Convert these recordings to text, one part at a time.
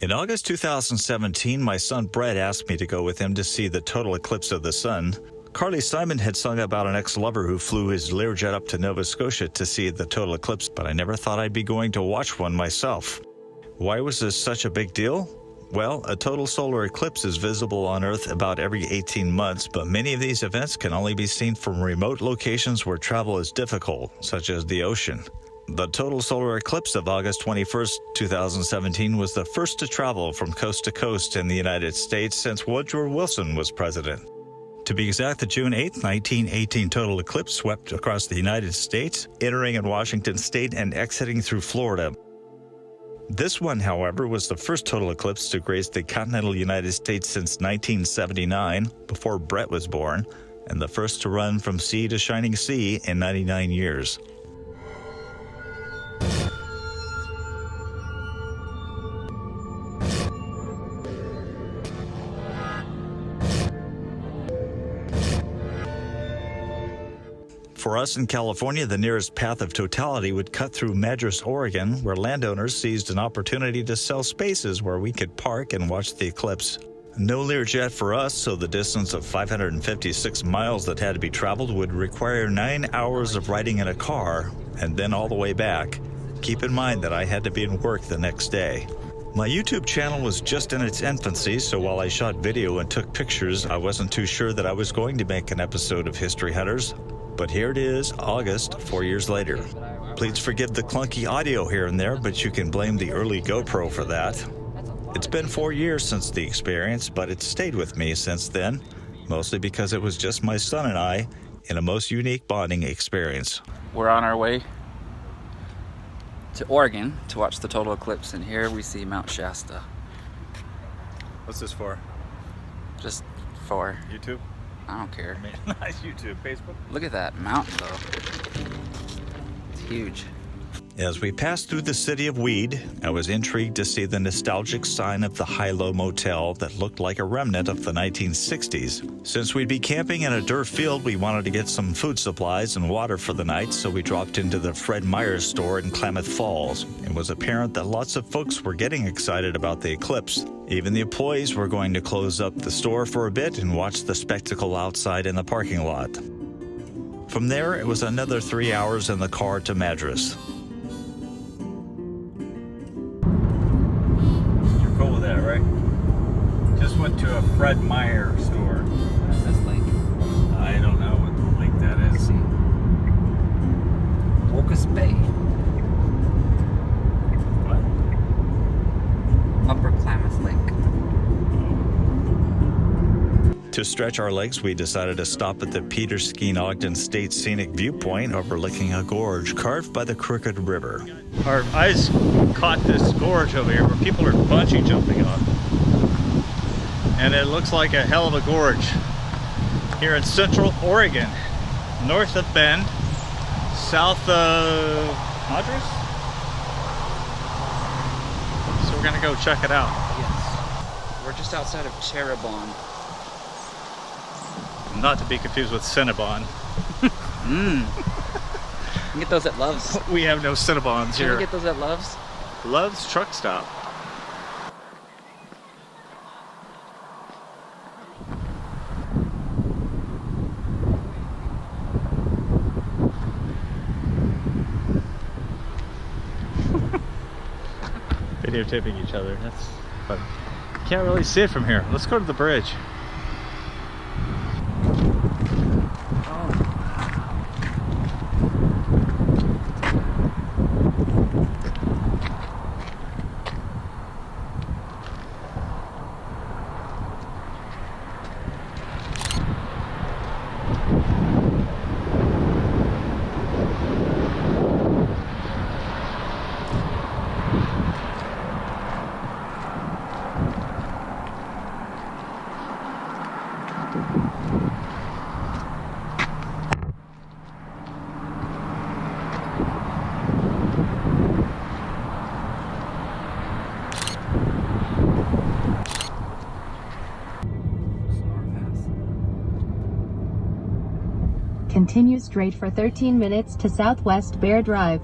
In August 2017, my son Bret asked me to go with him to see the total eclipse of the sun. Carly Simon had sung about an ex-lover who flew his Learjet up to Nova Scotia to see the total eclipse, but I never thought I'd be going to watch one myself. Why was this such a big deal? Well, a total solar eclipse is visible on Earth about every 18 months, but many of these events can only be seen from remote locations where travel is difficult, such as the ocean. The total solar eclipse of August 21st, 2017 was the first to travel from coast to coast in the United States since Woodrow Wilson was president. To be exact, the June 8, 1918 total eclipse swept across the United States, entering in Washington state and exiting through Florida. This one, however, was the first total eclipse to grace the continental United States since 1979, before Bret was born, and the first to run from sea to shining sea in 99 years. For us in California, the nearest Path of Totality would cut through Madras, Oregon, where landowners seized an opportunity to sell spaces where we could park and watch the eclipse. No Learjet for us, so the distance of 556 miles that had to be traveled would require 9 hours of riding in a car, and then all the way back. Keep in mind that I had to be in work the next day. My YouTube channel was just in its infancy, so while I shot video and took pictures, I wasn't too sure that I was going to make an episode of History Hunters. But here it is, August, 4 years later. Please forgive the clunky audio here and there, but you can blame the early GoPro for that. It's been 4 years since the experience, but it's stayed with me since then, mostly because it was just my son and I in a most unique bonding experience. We're on our way to Oregon to watch the total eclipse, and here we see Mount Shasta. What's this for? Just for YouTube? I don't care. I mean, not YouTube, Facebook. Look at that mountain though. It's huge. As we passed through the city of Weed, I was intrigued to see the nostalgic sign of the High-Low Motel that looked like a remnant of the 1960s. Since we'd be camping in a dirt field, we wanted to get some food supplies and water for the night, so we dropped into the Fred Meyer's store in Klamath Falls. It was apparent that lots of folks were getting excited about the eclipse. Even the employees were going to close up the store for a bit and watch the spectacle outside in the parking lot. From there, it was another 3 hours in the car to Madras. Cool with that, right? Just went to a Fred Meyer store. What's this lake? I don't know what lake that is. Locust Bay. What? Upper Klamath Lake. To stretch our legs, we decided to stop at the Peterskean Ogden State Scenic Viewpoint overlooking a gorge carved by the Crooked River. Our eyes caught this gorge over here where people are bungee jumping on. And it looks like a hell of a gorge here in central Oregon, north of Bend, south of Madras. So we're gonna go check it out. Yes. We're just outside of Terrebonne. Not to be confused with Cinnabon. You can get those at Love's. We have no Cinnabons Can here. you get those at Love's? Love's Truck Stop. Videotaping each other. That's fun. Can't really see it from here. Let's go to the bridge. Continue straight for 13 minutes to Southwest Bear Drive.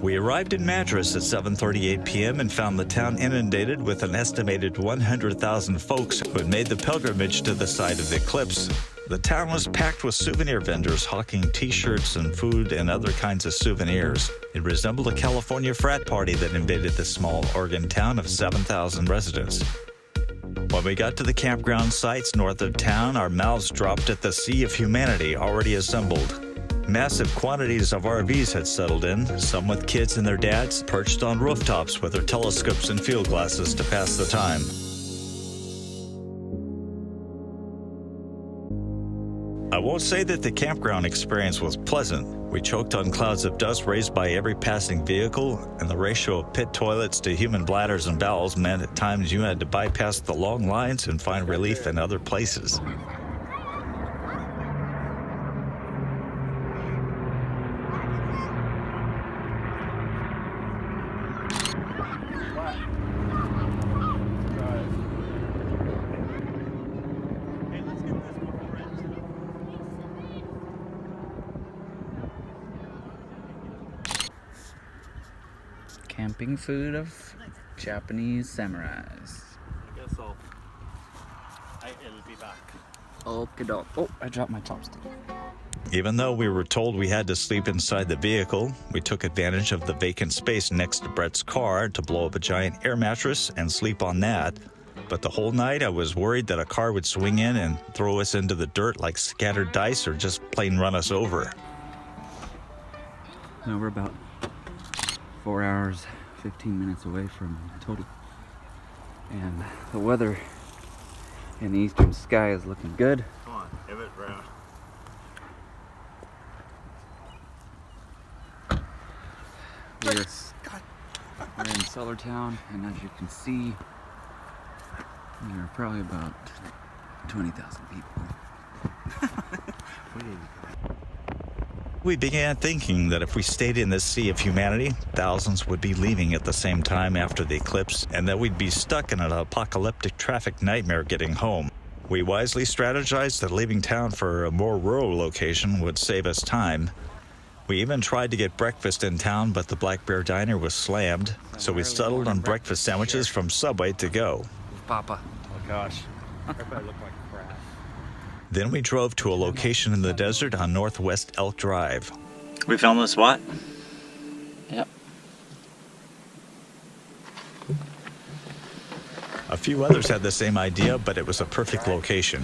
We arrived in Madras at 7:38 p.m. and found the town inundated with an estimated 100,000 folks who had made the pilgrimage to the site of the eclipse. The town was packed with souvenir vendors hawking t-shirts and food and other kinds of souvenirs. It resembled a California frat party that invaded the small Oregon town of 7,000 residents. When we got to the campground sites north of town, our mouths dropped at the sea of humanity already assembled. Massive quantities of RVs had settled in, some with kids and their dads perched on rooftops with their telescopes and field glasses to pass the time. I won't say that the campground experience was pleasant. We choked on clouds of dust raised by every passing vehicle, and the ratio of pit toilets to human bladders and bowels meant at times you had to bypass the long lines and find relief in other places. Camping food of Japanese samurais. I guess so. It'll be back. Okie doke. Oh, I dropped my chopstick. Even though we were told we had to sleep inside the vehicle, we took advantage of the vacant space next to Bret's car to blow up a giant air mattress and sleep on that. But the whole night I was worried that a car would swing in and throw us into the dirt like scattered dice or just plain run us over. Now we're about 4 hours, 15 minutes away from total. And the weather in the eastern sky is looking good. Come on, give it round. We're in Solartown, and as you can see, there are probably about 20,000 people. We began thinking that if we stayed in this sea of humanity, thousands would be leaving at the same time after the eclipse, and that we'd be stuck in an apocalyptic traffic nightmare getting home. We wisely strategized that leaving town for a more rural location would save us time. We even tried to get breakfast in town, but the Black Bear Diner was slammed, so we settled on breakfast sandwiches from Subway to go. Papa. Oh gosh. Everybody look like crap. Then we drove to a location in the desert on Northwest Elk Drive. We found the spot? Yep. A few others had the same idea, but it was a perfect location.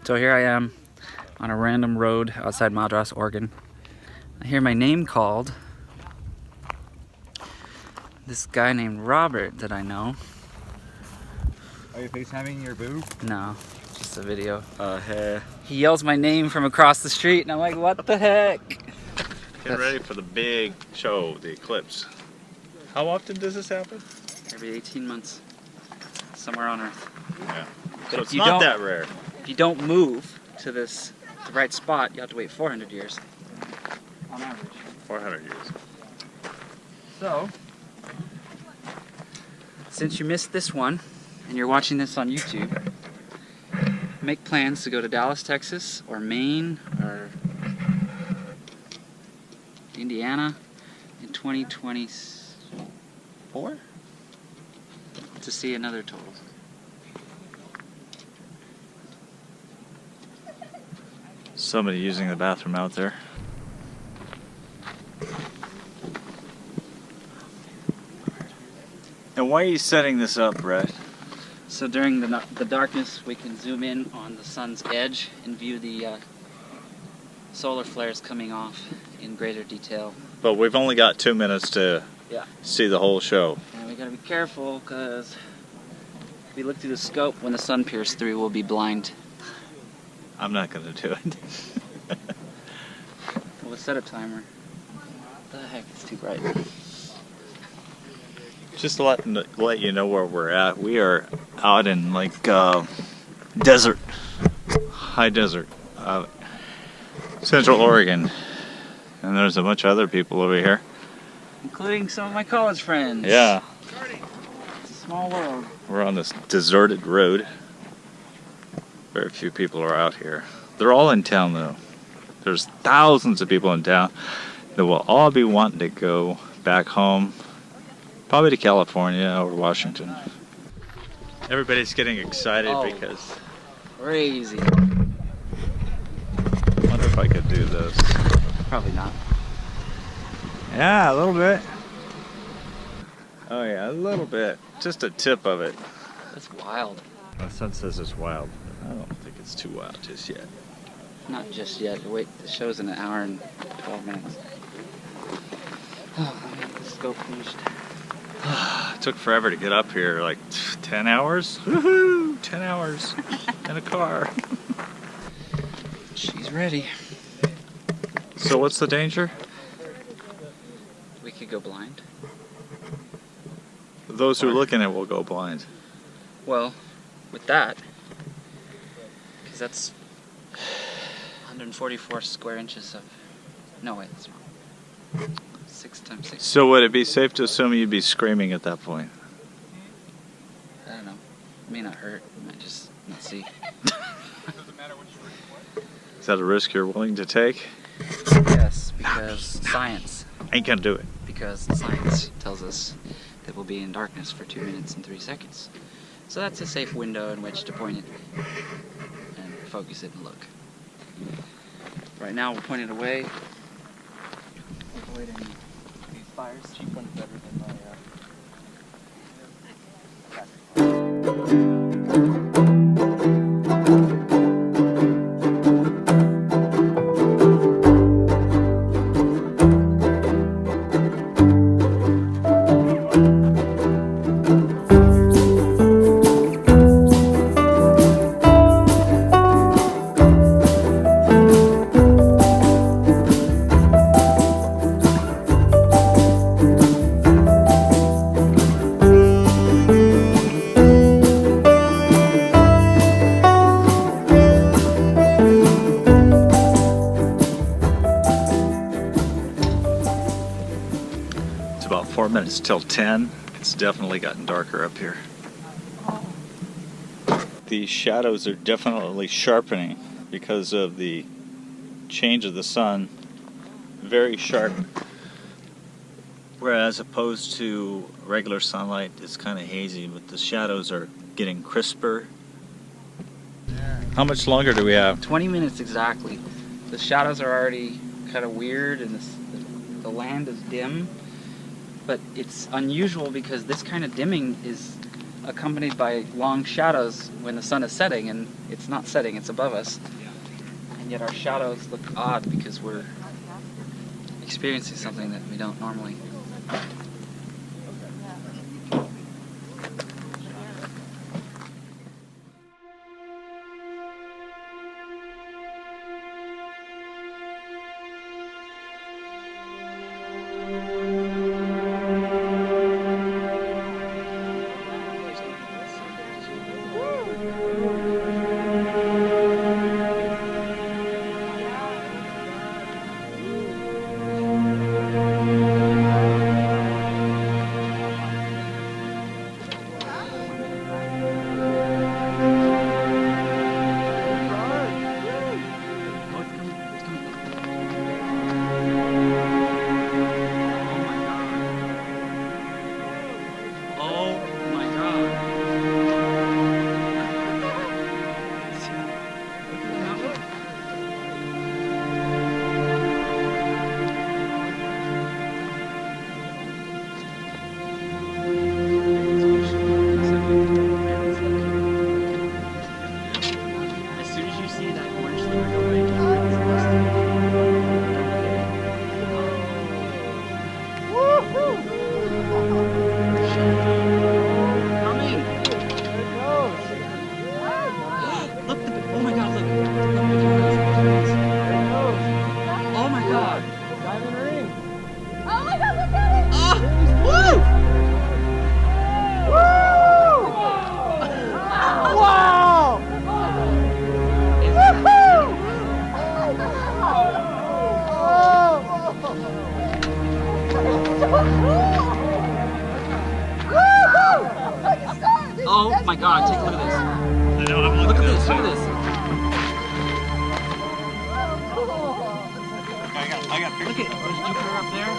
So here I am on a random road outside Madras, Oregon. I hear my name called. This guy named Robert that I know. Are you FaceTiming your boo? No, just a video. Hey. He yells my name from across the street, and I'm like, what the heck? Get ready for the big show, the eclipse. How often does this happen? Every 18 months, somewhere on Earth. Yeah. But So if it's you not don't- that rare. If you don't move to the right spot, you have to wait 400 years on average. 400 years. So, since you missed this one, and you're watching this on YouTube, make plans to go to Dallas, Texas, or Maine, or Indiana in 2024 to see another total. Somebody using the bathroom out there. And why are you setting this up, Bret? So during the darkness, we can zoom in on the sun's edge and view the solar flares coming off in greater detail. But we've only got 2 minutes to Yeah. see the whole show. And we gotta be careful, because if we look through the scope, when the sun peers through, we'll be blind. I'm not going to do it. We'll set a timer. What the heck, it's too bright. Just to let you know where we're at. We are out in like desert, high desert, Central Oregon. And there's a bunch of other people over here. Including some of my college friends. Yeah. It's a small world. We're on this deserted road. Very few people are out here. They're all in town though. There's thousands of people in town that will all be wanting to go back home, probably to California or Washington. Everybody's getting excited because... Crazy. I wonder if I could do this. Probably not. Yeah, a little bit. Oh yeah, a little bit. Just a tip of it. That's wild. My son says it's wild. I don't think it's too wild just yet. Not just yet. Wait, the show's in an hour and 12 minutes. Oh, let me get the scope finished. It took forever to get up here, like 10 hours? Woohoo! 10 hours in a car. She's ready. So what's the danger? We could go blind. Those who look in it will go blind. Well, with that, because that's 144 square inches of... No, wait, that's wrong. 6 times 6. So would it be safe to assume you'd be screaming at that point? I don't know. It may not hurt. It might just not see. Is that a risk you're willing to take? Yes, because science. Ain't gonna do it. Because science tells us that we'll be in darkness for 2 minutes and 3 seconds. So that's a safe window in which to point it and focus it and look. Right now we're pointed away, avoiding these fires. Cheap one's better than my It's about 4 minutes till 10. It's definitely gotten darker up here. The shadows are definitely sharpening because of the change of the sun. Very sharp. Whereas opposed to regular sunlight, it's kind of hazy, but the shadows are getting crisper. How much longer do we have? 20 minutes exactly. The shadows are already kind of weird and the land is dim. But it's unusual because this kind of dimming is accompanied by long shadows when the sun is setting, and it's not setting, it's above us. And yet our shadows look odd because we're experiencing something that we don't normally. take a look at this. I know, I'm Look looking at this. Look at this. I got Look at there's Jupiter up there.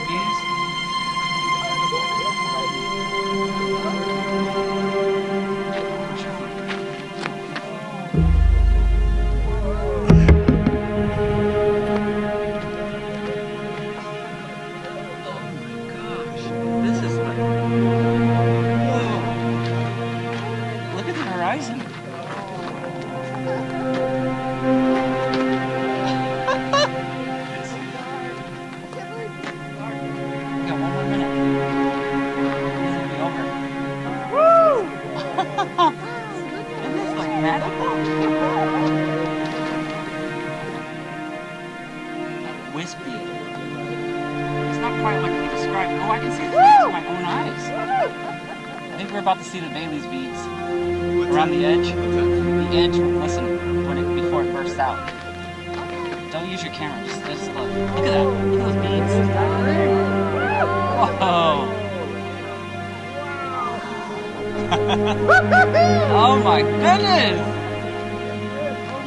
Venus. Horizon. We got 1 more minute. This will be over. Woo! Isn't this like magical? That wispy. It's not quite like we described. Oh, I can see the beads with my own eyes. I think we're about to see the Bailey's beads. Around the edge. The edge, listen, before it bursts out. Don't use your camera, just look. Look at that. Look at those beads. Whoa. Oh my goodness.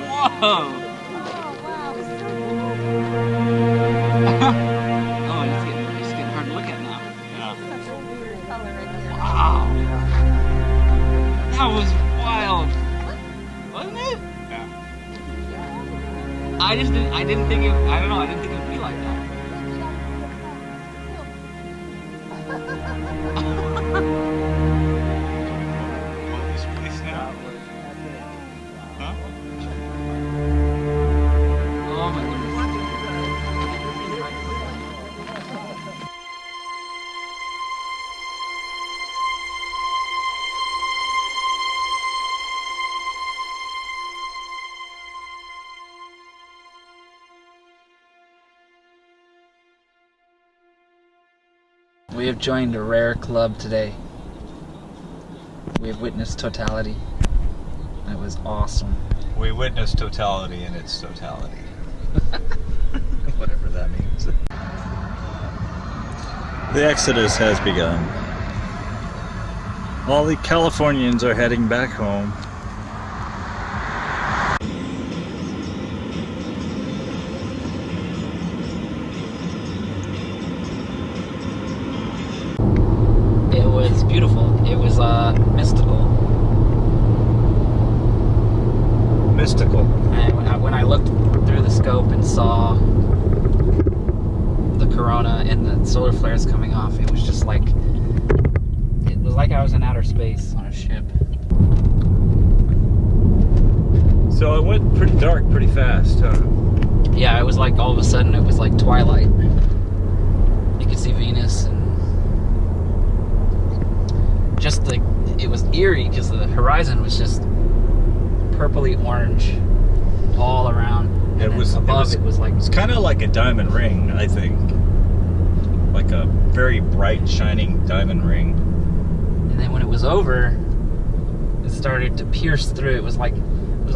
Whoa. Oh, it's getting hard to look at now. Wow. That was wild, wasn't it? Yeah. I didn't think it would be like that. This place now? Huh? Oh my goodness. We have joined a rare club today. We have witnessed totality. That was awesome. We witnessed totality in its totality. Whatever that means. The exodus has begun. All the Californians are heading back home. It was beautiful. It was mystical. Mystical. And when I looked through the scope and saw the corona and the solar flares coming off, it was just like, it was like I was in outer space on a ship. So it went pretty dark pretty fast, huh? Yeah, it was like all of a sudden it was like twilight. You could see Venus, and just like, it was eerie because the horizon was just purpley orange all around. And It then was above. It was like, It's kind of like a diamond ring, I think. Like a very bright, shining diamond ring. and then when it was over, it started to pierce through. It was like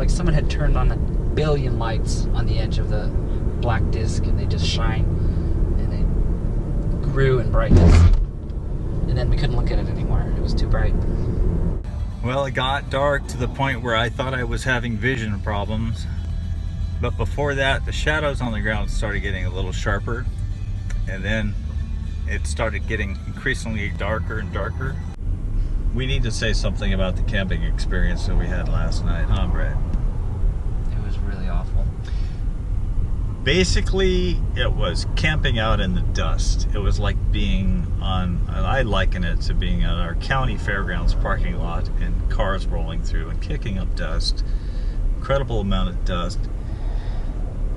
someone had turned on 1 billion lights on the edge of the black disc, and they just shine, and they grew in brightness. And then we couldn't look at it anymore. It was too bright. Well, it got dark to the point where I thought I was having vision problems. But before that, the shadows on the ground started getting a little sharper. And then it started getting increasingly darker and darker. We need to say something about the camping experience that we had last night, huh, Bret? It was really awful. Basically, it was camping out in the dust. It was like being on, I liken it to being at our county fairgrounds parking lot and cars rolling through and kicking up dust. Incredible amount of dust.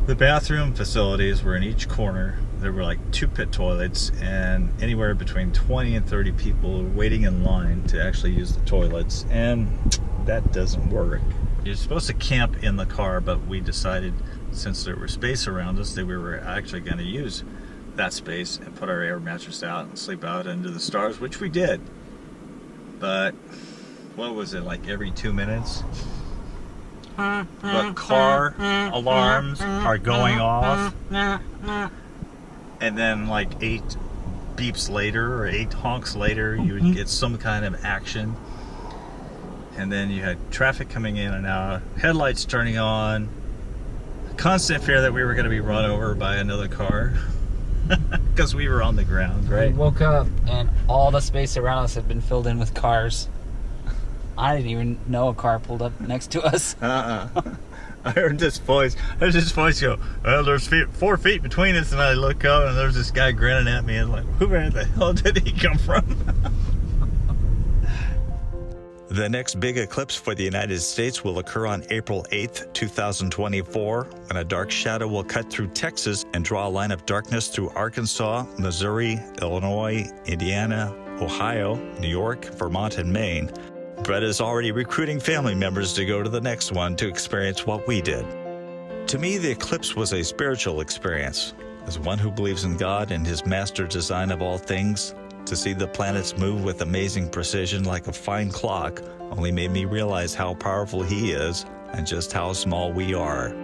The bathroom facilities were in each corner. There were like 2 pit toilets, and anywhere between 20 and 30 people waiting in line to actually use the toilets, and that doesn't work. You're supposed to camp in the car, but we decided, since there was space around us, that we were actually going to use that space and put our air mattress out and sleep out into the stars, which we did. But what was it, like every 2 minutes? The car alarms are going off, and then like 8 beeps later or 8 honks later, you would get some kind of action. and then you had traffic coming in and out, headlights turning on, constant fear that we were going to be run over by another car because we were on the ground, We right? woke up and all the space around us had been filled in with cars. I didn't even know a car pulled up next to us. I heard this voice. There's this voice go, well, there's 4 feet between us, and I look up and there's this guy grinning at me and like, where the hell did he come from? The next big eclipse for the United States will occur on April 8th, 2024, when a dark shadow will cut through Texas and draw a line of darkness through Arkansas, Missouri, Illinois, Indiana, Ohio, New York, Vermont, and Maine. Bret is already recruiting family members to go to the next one to experience what we did. To me, the eclipse was a spiritual experience. As one who believes in God and His master design of all things, to see the planets move with amazing precision like a fine clock only made me realize how powerful He is and just how small we are.